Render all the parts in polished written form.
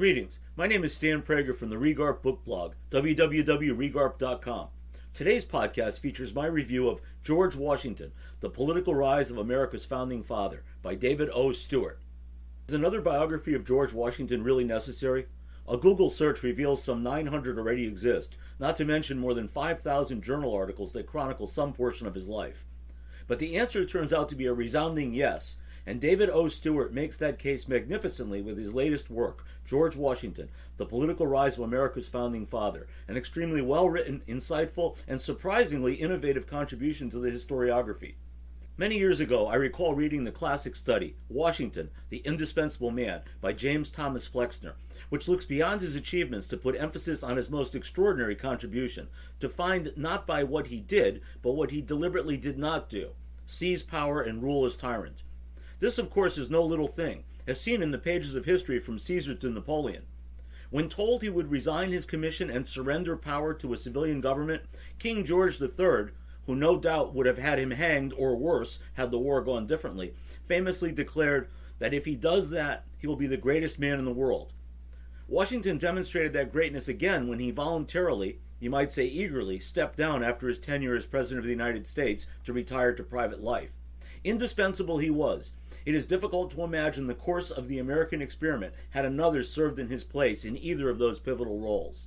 Greetings. My name is Stan Prager from the Regarp book blog, www.regarp.com. Today's podcast features my review of George Washington, The Political Rise of America's Founding Father by David O. Stewart. Is another biography of George Washington really necessary? A Google search reveals some 900 already exist, not to mention more than 5,000 journal articles that chronicle some portion of his life. But the answer turns out to be a resounding yes, and David O. Stewart makes that case magnificently with his latest work, George Washington, The Political Rise of America's Founding Father, an extremely well-written, insightful, and surprisingly innovative contribution to the historiography. Many years ago, I recall reading the classic study, Washington, the Indispensable Man, by James Thomas Flexner, which looks beyond his achievements to put emphasis on his most extraordinary contribution, defined not by what he did, but what he deliberately did not do, seize power and rule as tyrant. This, of course, is no little thing, as seen in the pages of history from Caesar to Napoleon. When told he would resign his commission and surrender power to a civilian government, King George III, who no doubt would have had him hanged or worse had the war gone differently, famously declared that if he does that, he will be the greatest man in the world. Washington demonstrated that greatness again when he voluntarily, you might say eagerly, stepped down after his tenure as President of the United States to retire to private life. Indispensable he was. It is difficult to imagine the course of the American experiment had another served in his place in either of those pivotal roles.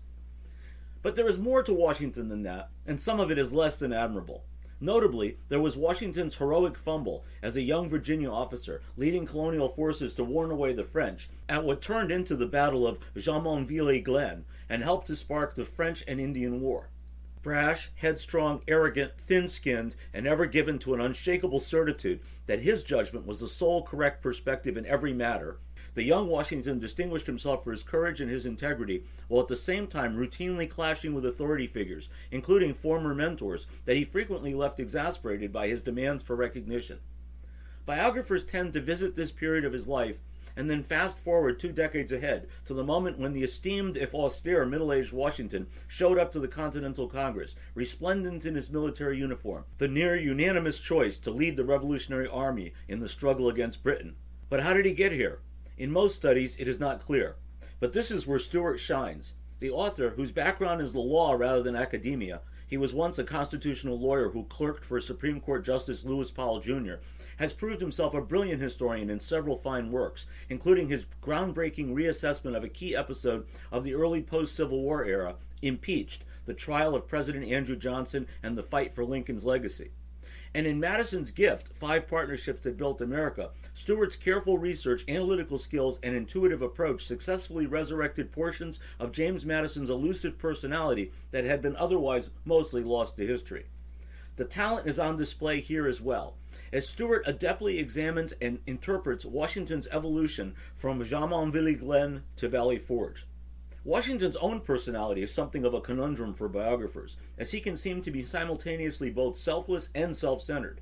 But there is more to Washington than that, and some of it is less than admirable. Notably, there was Washington's heroic fumble as a young Virginia officer, leading colonial forces to warn away the French at what turned into the Battle of Jumonville-Glen and helped to spark the French and Indian War. Brash, headstrong, arrogant, thin-skinned, and ever given to an unshakable certitude that his judgment was the sole correct perspective in every matter, the young Washington distinguished himself for his courage and his integrity, while at the same time routinely clashing with authority figures, including former mentors, that he frequently left exasperated by his demands for recognition. Biographers tend to visit this period of his life and then fast forward 2 decades ahead to the moment when the esteemed, if austere, middle-aged Washington showed up to the Continental Congress, resplendent in his military uniform, the near-unanimous choice to lead the Revolutionary Army in the struggle against Britain. But how did he get here? In most studies, it is not clear. But this is where Stewart shines. The author, whose background is the law rather than academia, he was once a constitutional lawyer who clerked for Supreme Court Justice Lewis Powell Jr., has proved himself a brilliant historian in several fine works, including his groundbreaking reassessment of a key episode of the early post-Civil War era, Impeached, the trial of President Andrew Johnson and the fight for Lincoln's legacy. And in Madison's Gift, 5 Partnerships That Built America, Stewart's careful research, analytical skills, and intuitive approach successfully resurrected portions of James Madison's elusive personality that had been otherwise mostly lost to history. The talent is on display here as well, as Stewart adeptly examines and interprets Washington's evolution from Jumonville-Glen to Valley Forge. Washington's own personality is something of a conundrum for biographers, as he can seem to be simultaneously both selfless and self-centered.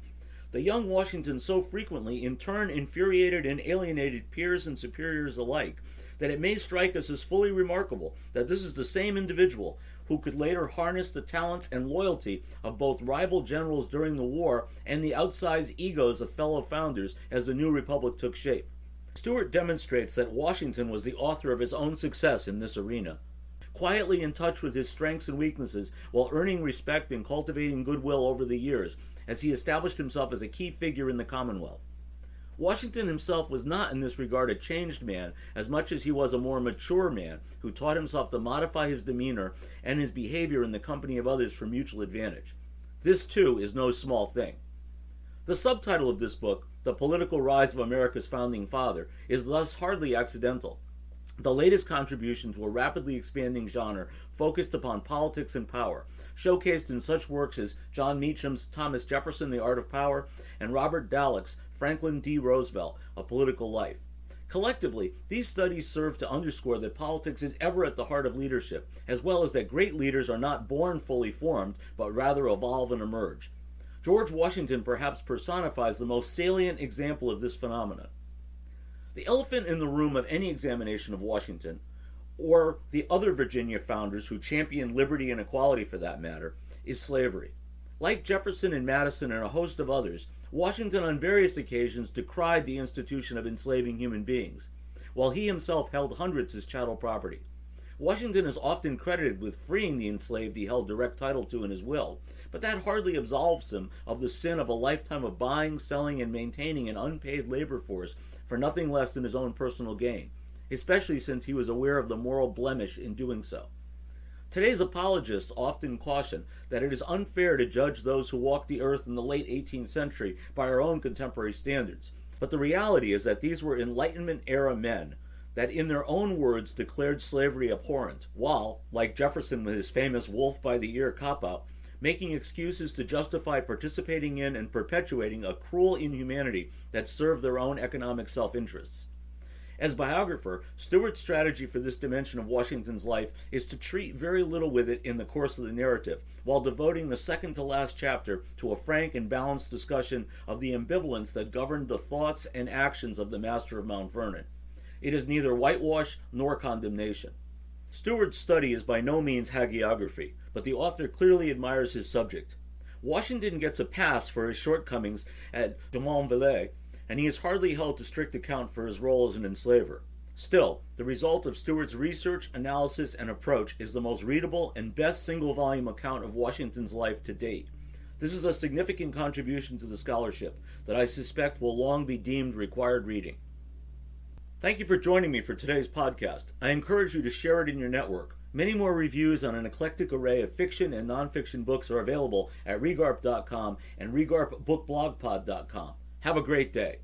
The young Washington so frequently in turn infuriated and alienated peers and superiors alike that it may strike us as fully remarkable that this is the same individual who could later harness the talents and loyalty of both rival generals during the war and the outsized egos of fellow founders as the new republic took shape. Stewart demonstrates that Washington was the author of his own success in this arena, quietly in touch with his strengths and weaknesses while earning respect and cultivating goodwill over the years as he established himself as a key figure in the Commonwealth. Washington himself was not in this regard a changed man as much as he was a more mature man who taught himself to modify his demeanor and his behavior in the company of others for mutual advantage. This, too, is no small thing. The subtitle of this book, The Political Rise of America's Founding Father, is thus hardly accidental. The latest contribution to a rapidly expanding genre focused upon politics and power, showcased in such works as John Meacham's Thomas Jefferson, The Art of Power, and Robert Dallek's Franklin D. Roosevelt, A Political Life. Collectively, these studies serve to underscore that politics is ever at the heart of leadership, as well as that great leaders are not born fully formed, but rather evolve and emerge. George Washington perhaps personifies the most salient example of this phenomenon. The elephant in the room of any examination of Washington, or the other Virginia founders who championed liberty and equality for that matter, is slavery. Like Jefferson and Madison and a host of others, Washington on various occasions decried the institution of enslaving human beings. while he himself held hundreds as chattel property. Washington is often credited with freeing the enslaved he held direct title to in his will, but that hardly absolves him of the sin of a lifetime of buying, selling, and maintaining an unpaid labor force for nothing less than his own personal gain, especially since he was aware of the moral blemish in doing so. Today's apologists often caution that it is unfair to judge those who walked the earth in the late 18th century by our own contemporary standards, but the reality is that these were Enlightenment-era men that in their own words declared slavery abhorrent, while, like Jefferson with his famous wolf-by-the-ear cop-out, making excuses to justify participating in and perpetuating a cruel inhumanity that served their own economic self-interests. As biographer, Stewart's strategy for this dimension of Washington's life is to treat very little with it in the course of the narrative, while devoting the second-to-last chapter to a frank and balanced discussion of the ambivalence that governed the thoughts and actions of the master of Mount Vernon. It is neither whitewash nor condemnation. Stewart's study is by no means hagiography, but the author clearly admires his subject. Washington gets a pass for his shortcomings at Drummondville, and he is hardly held to strict account for his role as an enslaver. Still, the result of Stewart's research, analysis, and approach is the most readable and best single-volume account of Washington's life to date. This is a significant contribution to the scholarship that I suspect will long be deemed required reading. Thank you for joining me for today's podcast. I encourage you to share it in your network. Many more reviews on an eclectic array of fiction and nonfiction books are available at Regarp.com and RegarpBookBlogPod.com. Have a great day.